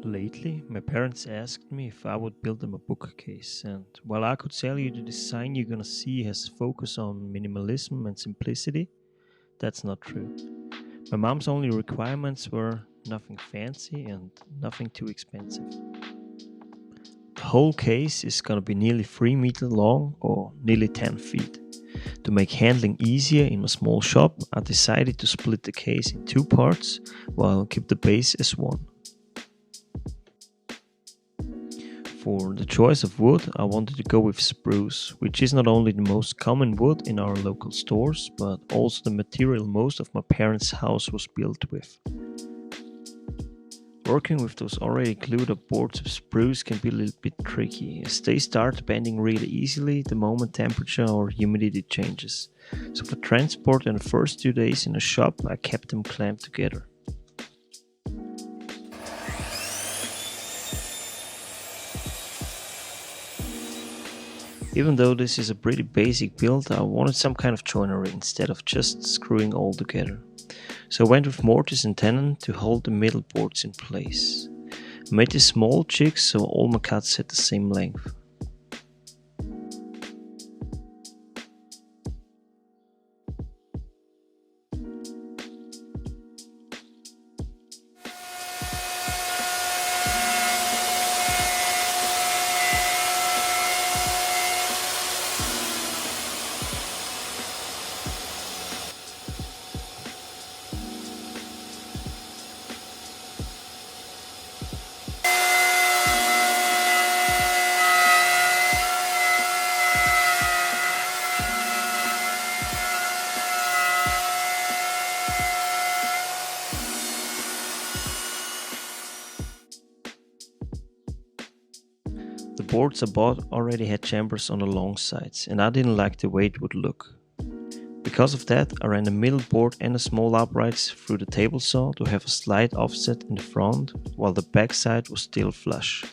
Lately, my parents asked me if I would build them a bookcase, and while I could tell you the design you're gonna see has focus on minimalism and simplicity, that's not true. My mom's only requirements were nothing fancy and nothing too expensive. The whole case is gonna be nearly 3 meters long or nearly 10 feet. To make handling easier in a small shop, I decided to split the case in two parts while keep the base as one. For the choice of wood, I wanted to go with spruce, which is not only the most common wood in our local stores, but also the material most of my parents' house was built with. Working with those already glued up boards of spruce can be a little bit tricky, as they start bending really easily the moment temperature or humidity changes. So for transport and the first 2 days in a shop, I kept them clamped together. Even though this is a pretty basic build, I wanted some kind of joinery instead of just screwing all together. So I went with mortise and tenon to hold the middle boards in place. I made these small jigs so all my cuts had the same length. The boards I bought already had chambers on the long sides, and I didn't like the way it would look. Because of that, I ran the middle board and the small uprights through the table saw to have a slight offset in the front, while the back side was still flush.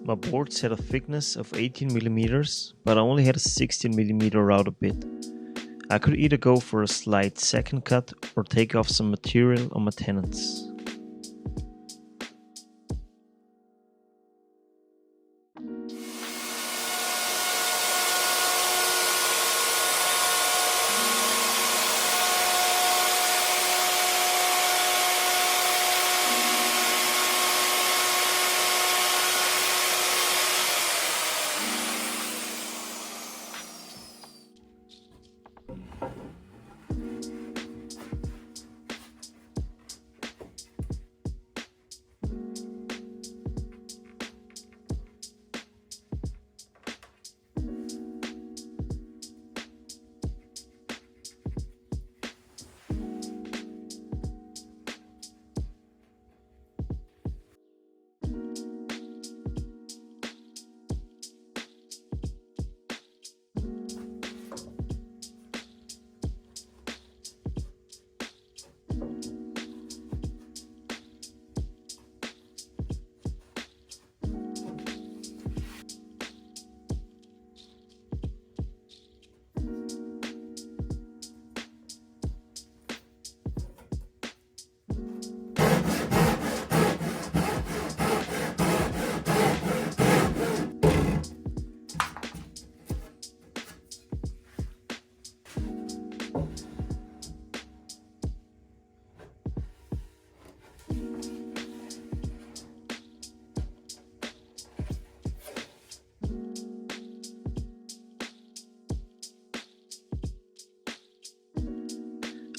My boards had a thickness of 18 mm, but I only had a 16 mm router bit. I could either go for a slight second cut or take off some material on my tenons.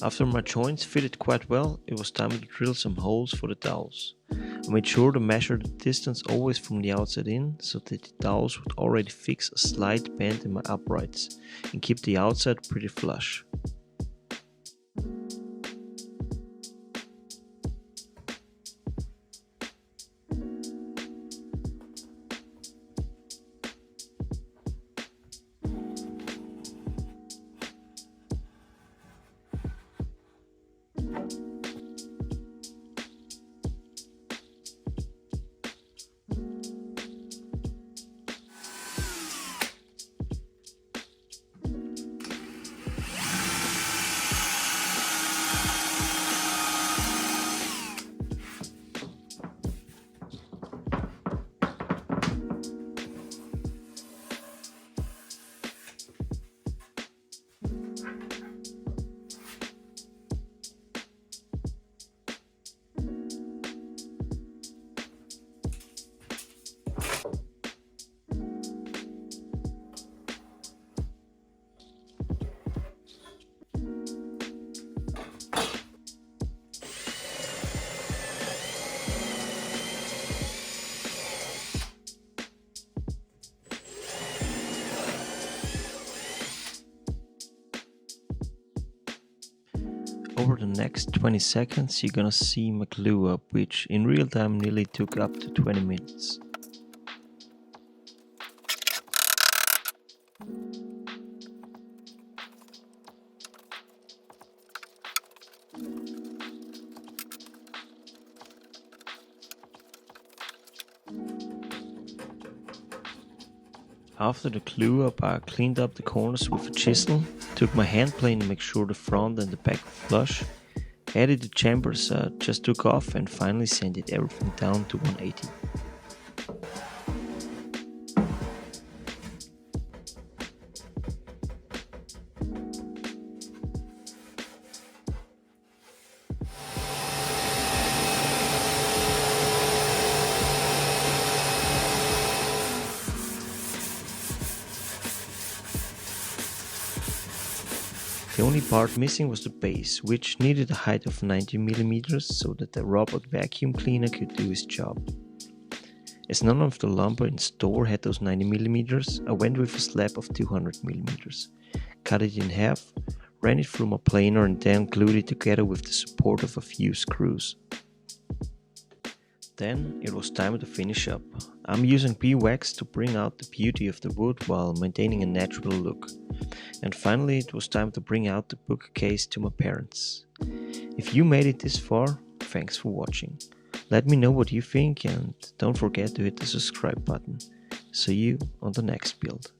After my joints fitted quite well, it was time to drill some holes for the dowels. I made sure to measure the distance always from the outside in, so that the dowels would already fix a slight bend in my uprights and keep the outside pretty flush. Over the next 20 seconds you're gonna see my glue up, which in real time nearly took up to 20 minutes. After the glue up, I cleaned up the corners with a chisel, took my hand plane to make sure the front and the back were flush, added the chambers I just took off, and finally sanded everything down to 180. The only part missing was the base, which needed a height of 90mm so that the robot vacuum cleaner could do his job. As none of the lumber in store had those 90mm, I went with a slab of 200mm, cut it in half, ran it through my planer and then glued it together with the support of a few screws. Then it was time to finish up. I'm using beeswax to bring out the beauty of the wood while maintaining a natural look. And finally it was time to bring out the bookcase to my parents. If you made it this far, thanks for watching. Let me know what you think and don't forget to hit the subscribe button. See you on the next build.